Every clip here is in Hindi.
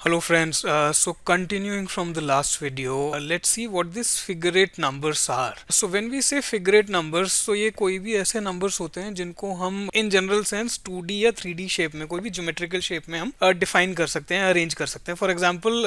Hello friends, so continuing from the last video, let's see what these figure eight numbers are. So when we say figure eight numbers, so ये कोई भी ऐसे numbers होते हैं जिनको हम in general sense 2D या 3D shape में कोई भी geometrical shape में हम define कर सकते हैं, arrange कर सकते हैं. For example,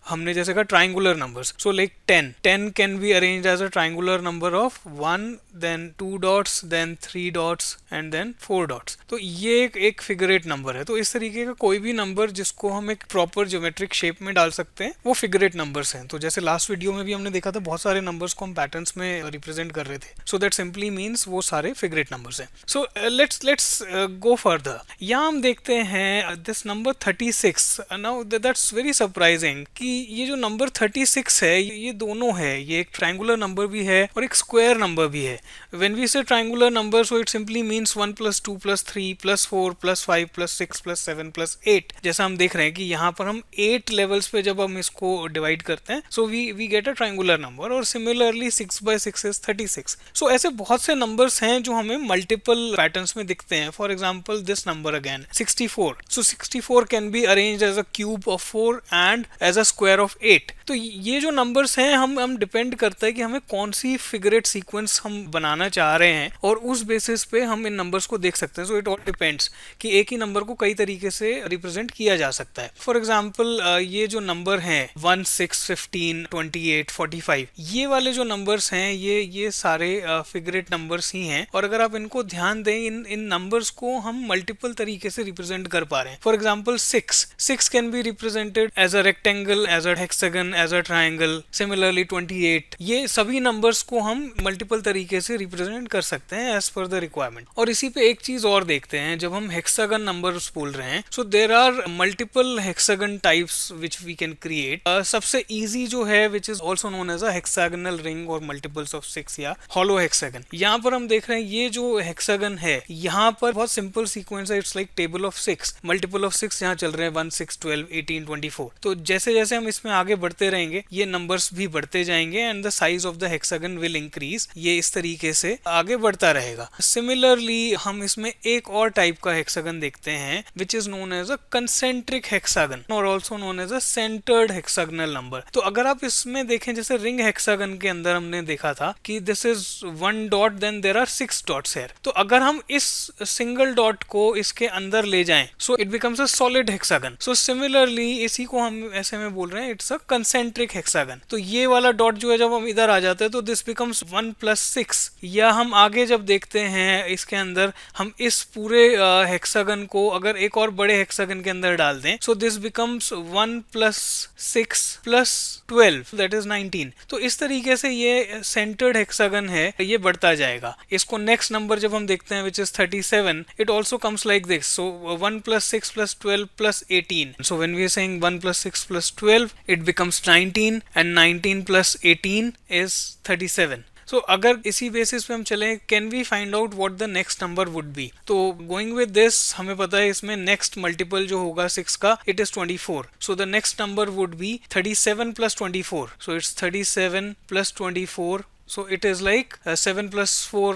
हमने जैसे कहा triangular numbers. So like 10. 10 can be arranged as a triangular number of 1, then 2 dots, then 3 dots and then 4 dots. तो ये एक figure eight number है. तो इस तरीके का कोई भी number जिसको हम एक proper ज्योमेट्रिक शेप में डाल सकते हैं वो फिगर एट नंबर्स हैं. तो जैसे लास्ट वीडियो में भी हमने देखा था बहुत सारे नंबर्स को हम पैटर्न्स में रिप्रेजेंट कर रहे थे. सो दैट सिंपली मींस वो सारे फिगर एट नंबर्स हैं. So let's go further. यहाँ हम देखते हैं this number 36. Now that's very surprising कि ये जो नंबर 36 है ये दोनों है. ये एक ट्रायंगुलर नंबर भी है और एक स्क्वायर नंबर भी है. व्हेन वी से triangular number so it simply means 1 + 2 + 3 + 4 + 5 + 6 + 7 + 8. जैसा हम देख रहे हैं कि यहाँ पर हम 8 लेवल्स पे जब हम इसको डिवाइड करते हैं so we get a triangular number. और सिमिलरली 6/6 इज 36. सो ऐसे बहुत से नंबर्स हैं जो हमें मल्टीपल पैटर्न्स में दिखते हैं. For example this number again 64. So 64 can be arranged as a cube of 4 and as a square of 8. तो ये जो नंबर्स हैं हम डिपेंड करता है कि हमें कौन सी फिगर एट सीक्वेंस हम बनाना चाह रहे हैं और उस बेसिस पे हम इन नंबर्स को देख सकते हैं. सो इट ऑल डिपेंड्स कि एक ही नंबर को कई तरीके से रिप्रेजेंट किया जा सकता है. फॉर एग्जांपल ये जो नंबर हैं 1, 6, 15, 28, 45 ये वाले जो नंबर्स हैं ये सारे फिगर एट नंबर्स ही हैं. और अगर आप इनको ध्यान दें इन नंबर्स को हम मल्टीपल तरीके से रिप्रेजेंट कर पा रहे हैं. For example 6 can be represented as a rectangle, as a hexagon, as a triangle. Similarly 28 ये सभी नंबर्स को हम मल्टीपल तरीके से रिप्रेजेंट कर सकते हैं एज पर द रिक्वायरमेंट. और इसी पे एक चीज और देखते हैं. जब हम हेक्सागन नंबर्स बोल रहे हैं so there are multiple hexagon types which we can create. सबसे इजी जो है which is also known as a hexagonal ring और मल्टीपल्स ऑफ 6 या हॉलो हेक्सागन. यहाँ पर हम देख रहे हैं ये जो हेक्सागन है यहाँ पर बहुत सिंपल सीक्वेंस है. It's like table of 6. Multiple of 6 यहाँ चल रहे हैं 1, 6, 12, 18, 24. तो जैसे जैसे हम इसमें आगे बढ़ते रहेंगे ये नंबर्स भी बढ़ते जाएंगे and the size of the hexagon will increase. ये इस तरीके से आगे बढ़ता रहेगा. सिमिलरली हम इसमें एक और टाइप का हेक्सागन देखते हैं which is known as a concentric hexagon और also known as a centered hexagonal number. तो अगर आप इसमें देखें जैसे रिंग हेक्सागन के अंदर हमने देखा था कि this is 1 dot then there are 6 dots here. तो अगर हम इस सिंगल डॉट को इसके अंदर ले जाएं so it becomes a solid hexagon. So similarly इसी को हम ऐसे में बोल रहे हैं इट्स अ कंसेंट्रिक हेक्सागन. तो ये वाला डॉट जो है जब हम इधर आ जाते हैं तो दिस बिकम्स 1 + 6. या हम आगे जब देखते हैं इसके अंदर हम इस पूरे हेक्सागन को अगर एक और बड़े हेक्सागन के अंदर डाल दें so this becomes 1 + 6 + 12 that is 19. तो इस तरीके से ये सेंटर्ड हेक्सागन है ये बढ़ता जाएगा. इसको नेक्स्ट नंबर जब हम देखते हैं which is 37 it also comes like this. So 1 + 6 + 12 + 18. So when we are saying 1 + 6 + 12 it becomes 19 and 19 + 18 is 37. So अगर इसी बेसिस पे हम चलें can we find out what the next number would be. तो गोइंग विद दिस हमें पता है इसमें नेक्स्ट मल्टीपल जो होगा 6 का it is 24. So the next number would B 37 + 24. So it's 37 + 24. So it is like 7 + 4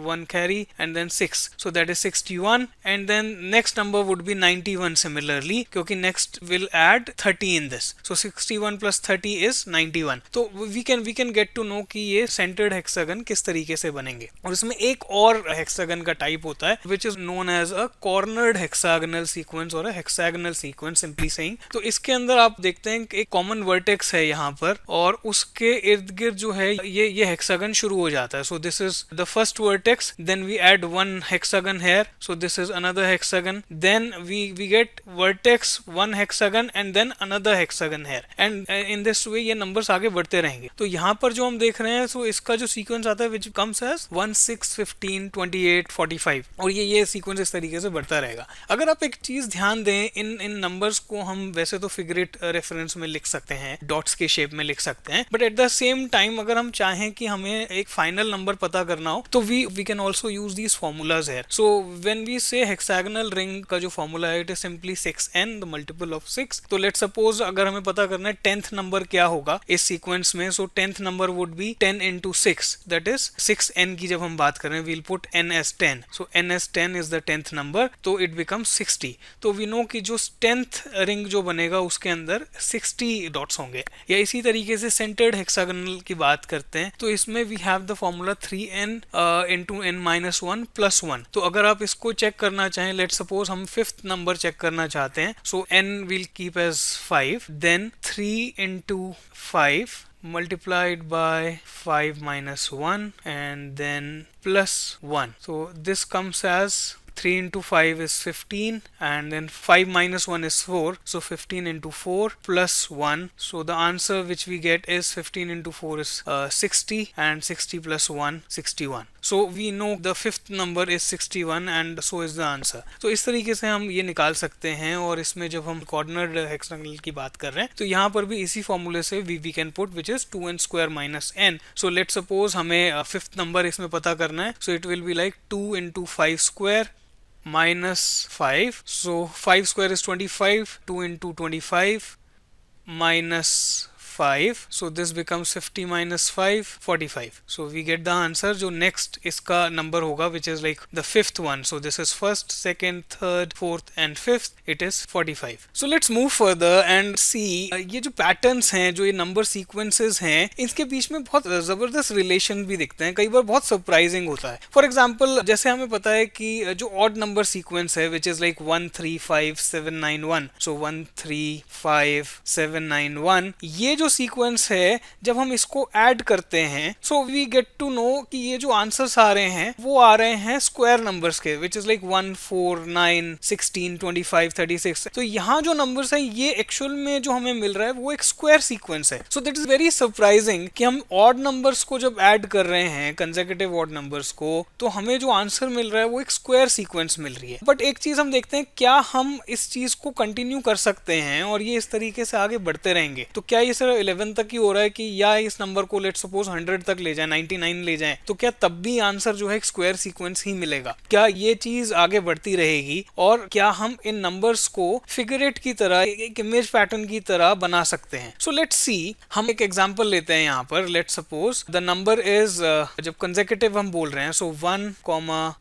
1 carry and then 6. So that is 61 and then next number would be 91 similarly क्योंकि next will add 30 in this. So 61 + 30 is 91. तो we can get to know कि ये centered hexagon किस तरीके से बनेंगे. और इसमें एक और hexagon का टाइप होता है which is known as a cornered hexagonal sequence or a hexagonal sequence simply saying. तो इसके अंदर आप देखते हैं कि एक common vertex है यहाँ पर और उसके इर्द गिर्द जो है ये हेक्सागन शुरू हो जाता है. So this is the first vertex then we add 1 hexagon here. So this is another hexagon then we get vertex 1 hexagon and then another hexagon here and in this way ये नंबर्स आगे बढ़ते रहेंगे. तो यहाँ पर जो हम देख रहे हैं सो इसका जो सीक्वेंस आता है विच कम्स एज 1, 6, 15, 28, 45 और ये सीक्वेंस इस तरीके से बढ़ता रहेगा. अगर आप एक चीज ध्यान दें इन नंबर्स को हम वैसे तो फिगर एट रेफरेंस में लिख सकते हैं, डॉट्स के शेप में लिख सकते हैं, but at the same time अगर हम चाहें चाहें कि हमें एक फाइनल नंबर पता करना हो तो we can also use these formulas here. So when we say hexagonal ring का जो फॉर्मूला है it is simply 6n the multiple of 6. तो लेट्स सपोज अगर हमें पता करना है 10th नंबर क्या होगा इस सीक्वेंस में, so 10th number would be 10 into 6, that is 6n की जब हम बात करें we'll put n as 10. So n as 10 is the 10th number, तो इट बिकम्स 60. तो वी नो कि जो 10th रिंग जो बनेगा उसके अंदर 60 डॉट्स होंगे. या इसी तरीके से सेंटर्ड हेक्सागोनल की बात करते हैं तो इसमें we have the formula 3n into n minus 1 plus 1. तो अगर आप इसको चेक करना चाहें, लेट सपोज हम 5th नंबर चेक करना चाहते हैं, so n will keep as 5, then 3 into 5 multiplied by 5 minus 1 and then plus 1. So this comes as 3 into 5 is 15 and then 5 minus 1 is 4, so 15 into 4 plus 1. So the answer which we get is 15 into 4 is 60 and 60 plus 1 61. So we know the fifth number is 61 and so is the answer. तो इस तरीके से हम ये निकाल सकते हैं. और इसमें जब हम कोऑर्डिनेट हेक्सागोनल की बात कर रहे हैं तो यहाँ पर भी इसी फॉर्मूले से we can put which is 2n square minus n. So let's suppose हमें फिफ्थ नंबर इसमें पता करना है, so it will be like 2 into 5 square minus 5. So 5 square is 25, 2 into 25 minus 5. So this becomes 50 minus 5 45. So we get the answer. जो next इसका number होगा which is like the fifth one. So this is first, second, third, fourth and fifth. It is 45. So let's move further and see ये जो patterns हैं, जो ये number sequences हैं, इसके बीच में बहुत ज़बरदस्त relation भी दिखते हैं. कई बार बहुत surprising होता है. For example जैसे हमें पता है कि जो odd number sequence है which is like 1 3 5 7 9 1. So 1 3 5 7 9 1 ये जो सीक्वेंस है जब हम इसको ऐड करते हैं so we get to know कि ये जो आंसर्स आ रहे हैं वो आ रहे हैं स्क्वायर नंबर्स के विच इज लाइक 1 4 9 16 25 36. तो यहाँ जो नंबर्स है ये एक्चुअल में जो हमें मिल रहा है वो एक स्क्वायर सीक्वेंस है. So that is very surprising कि हम ऑड नंबर्स को जब ऐड कर रहे हैं कंसेक्यूटिव ऑड नंबर्स को तो हमें जो आंसर मिल रहा है वो एक स्क्वायर सीक्वेंस मिल रही है. बट एक चीज हम देखते हैं क्या हम इस चीज को कंटिन्यू कर सकते हैं और ये इस तरीके से आगे बढ़ते रहेंगे. तो क्या ये सिर्फ 11 तक ही हो रहा है कि या इस नंबर को लेट सपोज 100 तक ले जाए 99 ले जाए तो क्या तब भी आंसर जो है एक स्क्वायर सीक्वेंस ही मिलेगा? क्या ये चीज आगे बढ़ती रहेगी और क्या हम इन नंबर्स को फिगर एट की तरह एक इमेज पैटर्न की तरह बना सकते हैं? सो लेट्स सी. हम एक एग्जांपल लेते हैं यहाँ पर. Let suppose the number is जब कंसेक्यूटिव हम बोल रहे हैं सो 1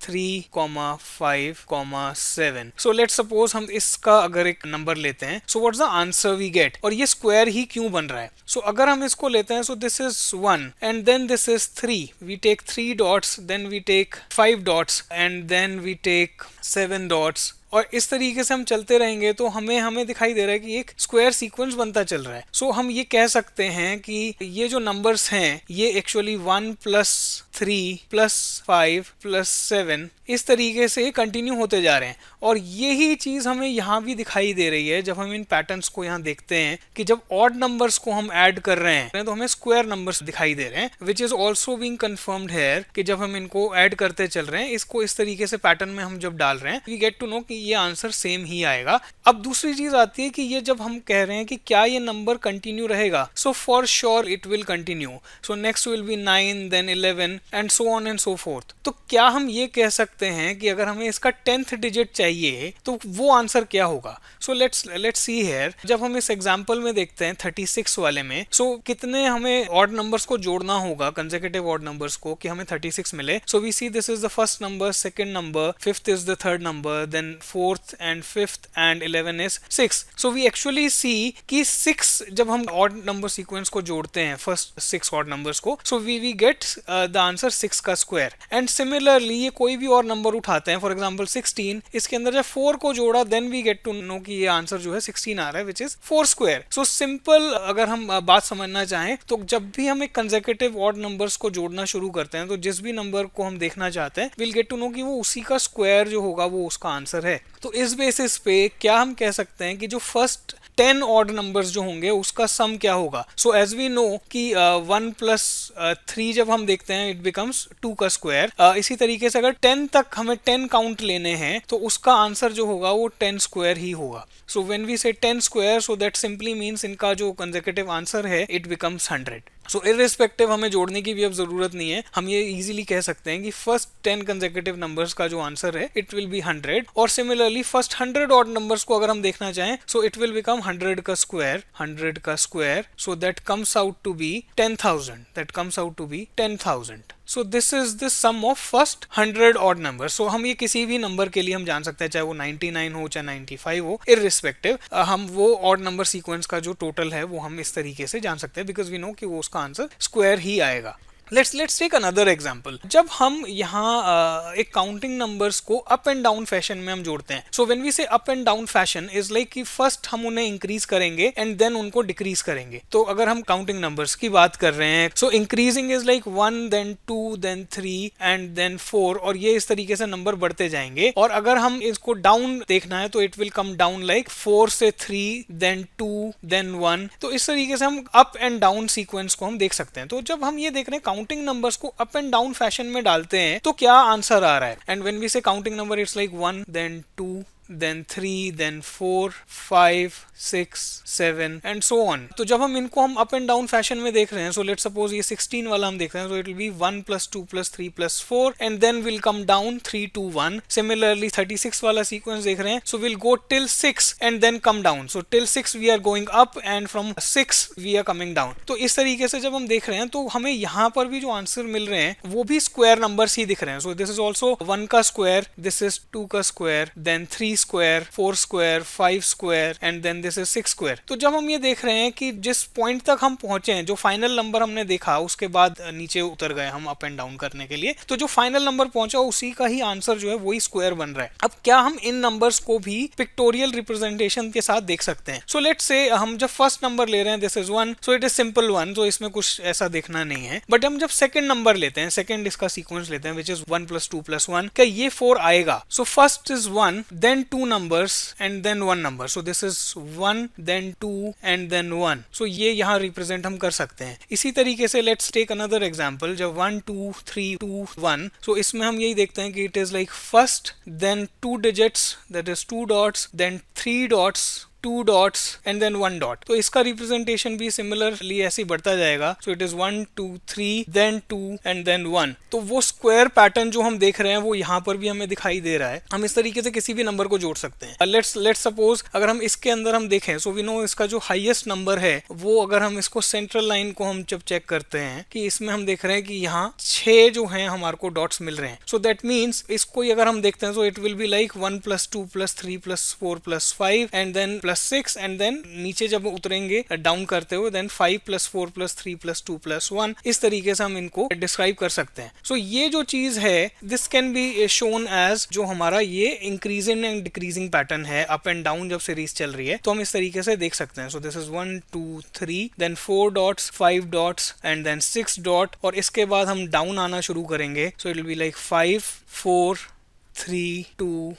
3 5 7. सो लेट सपोज हम इसका अगर एक नंबर लेते हैं so what's the answer we get. और ये स्क्वायर ही क्यों बन रहा है? सो अगर हम इसको लेते हैं so this is 1 and then this is 3. We take 3 dots, then we take 5 dots and then we take 7 dots. और इस तरीके से हम चलते रहेंगे तो हमें दिखाई दे रहा है कि एक स्क्वायर सीक्वेंस बनता चल रहा है. सो हम ये कह सकते हैं कि ये जो नंबर्स हैं ये एक्चुअली 1 + 3 + 5 + 7 इस तरीके से कंटिन्यू होते जा रहे हैं. और यही चीज हमें यहाँ भी दिखाई दे रही है जब हम इन पैटर्न्स को यहाँ देखते हैं कि जब ऑड नंबर्स को हम ऐड कर रहे हैं तो हमें स्क्वायर नंबर्स दिखाई दे रहे हैं which is also being confirmed here कि जब हम इनको ऐड करते चल रहे हैं इसको इस तरीके से पैटर्न में हम जब डाल रहे हैं वी गेट टू नो कि ये आंसर सेम ही आएगा. अब दूसरी चीज आती है कि ये जब हम कह रहे हैं कि क्या ये नंबर कंटिन्यू रहेगा, so for sure it will continue. So next will be 9 then 11 and so on and so forth. तो क्या हम ये कह सकते हैं कि अगर हमें इसका 10th डिजिट चाहिए तो वो आंसर क्या होगा? सो लेट्स सी हियर. जब हम इस एग्जांपल में देखते हैं 36 वाले में सो कितने हमें ऑड नंबर्स को जोड़ना होगा कंसेक्यूटिव ऑड नंबर्स को कि हमें 36 मिले. So we see this is the first number, second number, fifth is the third number, then fourth and fifth and 11 is 6. So we actually see कि 6 जब हम ऑड नंबर सीक्वेंस को जोड़ते हैं फर्स्ट 6 ऑड नंबर्स को so we get the answer 6 का स्क्वायर. एंड सिमिलरली ये कोई भी और नंबर उठाते हैं फॉर एग्जांपल 16, इसके अंदर जब 4 को जोड़ा then we get to know कि ये आंसर जो है 16 आ रहा है which is 4 square. So simple अगर हम बात समझना चाहें तो जब भी हम एक कंसेक्यूटिव ऑड नंबर्स को जोड़ना शुरू करते हैं तो जिस भी नंबर को हम देखना चाहते हैं विल गेट टू नो कि वो उसी का स्क्वायर जो होगा वो उसका आंसर है. तो इस बेसिस पे क्या हम कह सकते हैं कि जो फर्स्ट 10 ऑड नंबर्स जो होंगे उसका सम क्या होगा? सो एज वी नो कि 1 + 3 जब हम देखते हैं इट बिकम्स 2 का स्क्वायर. इसी तरीके से अगर 10 तक हमें 10 काउंट लेने हैं तो उसका आंसर जो होगा वो 10 स्क्वायर ही होगा. सो व्हेन वी से 10 square so that simply means इनका जो कंसेक्यूटिव आंसर है इट बिकम्स 100. सो इररिस्पेक्टिव हमें जोड़ने की भी अब जरूरत नहीं है, हम ये इजीली कह सकते हैं कि फर्स्ट 10 कंसेक्यूटिव नंबर्स का जो आंसर है इट विल बी 100, और सिमिलरली फर्स्ट 100 ऑड नंबर्स को अगर हम देखना चाहें सो इट विल बिकम 100 का स्क्वायर, 100 का square, so that comes out to be 10,000, that comes out to be 10,000. So this is the sum of first 100 odd number. So हम ये किसी भी नंबर के लिए हम जान सकते हैं, चाहे वो 99 हो चाहे 95 हो, इररिस्पेक्टिव हम वो ऑड नंबर सीक्वेंस का जो टोटल है वो हम इस तरीके से जान सकते हैं, बिकॉज वी नो कि वो उसका आंसर स्क्वायर ही आएगा. Let's take another example. जब हम यहाँ एक काउंटिंग नंबर्स को अप एंड डाउन फैशन में हम जोड़ते हैं, so when we say up and down fashion is like कि फर्स्ट हम उन्हें इंक्रीज करेंगे एंड देन उनको डिक्रीज करेंगे. तो अगर हम काउंटिंग नंबर्स की बात कर रहे हैं, so increasing is like 1 then 2 then 3 and then 4, और ये इस तरीके से नंबर बढ़ते जाएंगे. और अगर हम इसको डाउन देखना है तो it will come down like 4 से 3 देन 2 देन 1. तो इस तरीके से हम अप एंड डाउन सीक्वेंस को हम देख सकते हैं. तो जब हम ये देख रहे हैं काउंटिंग नंबर्स को अप एंड डाउन फैशन में डालते हैं तो क्या आंसर आ रहा है. And when we say counting number it's like 1 then 2 then 3 then 4 5 6 7 and so on. तो जब हम इनको हम अप एंड डाउन फैशन में देख रहे हैं, सो लेट्स सपोज ये 16 वाला हम देख रहे हैं, so it will be 1 + 2 + 3 + 4 and then will come down 3 2 1. Similarly 36 वाला सीक्वेंस देख रहे हैं, so will go till 6 and then come down. So till 6 we are going up and from 6 we are coming down. तो इस तरीके से जब हम देख रहे हैं तो हमें यहाँ पर भी जो आंसर मिल रहे हैं वो भी स्क्वायर नंबर्स ही दिख रहे हैं. सो दिस इज ऑल्सो 1 का स्क्वायर, दिस इज 2 का square, then 3 square, 4 square, 5 square and then this is 6 square. तो जब हम ये देख रहे हैं कि जिस पॉइंट तक हम पहुंचे हैं, जो फाइनल नंबर हमने देखा उसके बाद नीचे उतर गए हम अप एंड डाउन करने के लिए, तो जो फाइनल नंबर पहुंचा उसी का ही आंसर जो है वही स्क्वायर बन रहा है. अब क्या हम इन नंबर्स को भी पिक्टोरियल रिप्रेजेंटेशन के साथ देख सकते हैं. सो लेट्स से हम जब फर्स्ट नंबर ले रहे हैं this is 1, so it is simple 1, तो इसमें कुछ ऐसा देखना नहीं है. बट हम जब सेकंड नंबर लेते हैं, सेकंड इसका सीक्वेंस लेते हैं विच इज 1 + 2 + 1, क्या ये 4 आएगा. So first is 1 then 2 numbers and then 1 number. So this is 1 then 2 and then 1. So ये यहाँ रिप्रेजेंट हम कर सकते हैं. इसी तरीके से लेट्स टेक अनदर एग्जांपल. जब 1 2 3 2 1, सो इसमें हम यही देखते हैं कि it is like first then 2 digits that is 2 dots then 3 dots 2 dots and then 1 dot. तो इसका रिप्रेजेंटेशन भी सिमिलरली ऐसे ही बढ़ता जाएगा. So it is 1 2 3 then 2 and then 1. तो वो स्क्वायर पैटर्न जो हम देख रहे हैं वो यहाँ पर भी हमें दिखाई दे रहा है. हम इस तरीके से किसी भी नंबर को जोड़ सकते हैं. लेट्स सपोज अगर हम इसके अंदर हम देखें, सो वी नो इसका जो हाईएस्ट नंबर है वो, अगर हम इसको सेंट्रल लाइन को हम जब चेक करते हैं कि इसमें हम देख रहे हैं कि यहाँ 6 जो हैं हमारे को डॉट्स मिल रहे हैं. सो दैट मीन्स इसको अगर हम देखते हैं so it will be like 1 + 2 + 3 + 4 + 5 and then +6 and then नीचे जब उतरेंगे डाउन करते हुए देन 5 + 4 + 3 + 2 + 1. इस तरीके से हम इनको डिस्क्राइब कर सकते हैं. सो ये जो चीज है this can be shown as जो हमारा ये इंक्रीजिंग एंड डिक्रीजिंग पैटर्न है अप एंड डाउन जब सीरीज चल रही है, तो हम इस तरीके से देख सकते हैं. So this is 1 2 3 then 4 dots 5 dots and then 6 dot, और इसके बाद हम डाउन आना शुरू करेंगे. So it will be like 5 4 3 2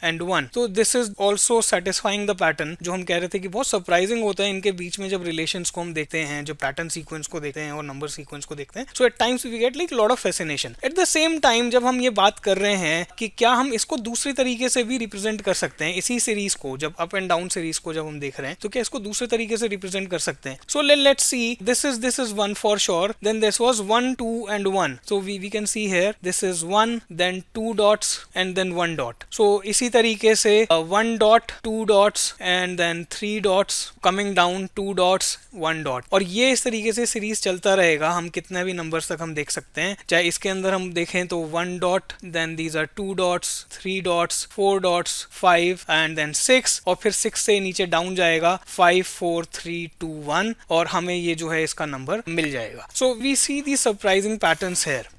and 1. तो this is also satisfying the pattern जो हम कह रहे थे कि बहुत सरप्राइजिंग होता है इनके बीच में जब रिलेशंस को हम देखते हैं, जब पैटर्न सीक्वेंस को देखते हैं और नंबर सीक्वेंस को देखते हैं. So at times we get like lot of fascination. At the same time जब हम ये बात कर रहे हैं कि क्या हम इसको दूसरे तरीके से भी रिप्रेजेंट कर सकते हैं, इसी सीरीज को जब अप एंड डाउन सीरीज को जब हम देख रहे हैं तो क्या इसको दूसरे तरीके से रिप्रेजेंट कर सकते हैं. So let's see, this is 1 for sure, then this was 1 2 and 1. So we can see here this is 1 then 2 dots and then 1 dot. So इसी तरीके से 1 dot 2 dots and then 3 dots coming down 2 dots 1 dot. और ये इस तरीके से सीरीज चलता रहेगा. हम कितने भी नंबर्स तक हम देख सकते हैं. चाहे इसके अंदर हम देखें तो 1 dot then these are 2 dots 3 dots 4 dots 5 and then 6, और फिर 6 से नीचे डाउन जाएगा 5 4 3 2 1, और हमें ये जो है इसका नंबर मिल जाएगा. So we see the surprising patterns here.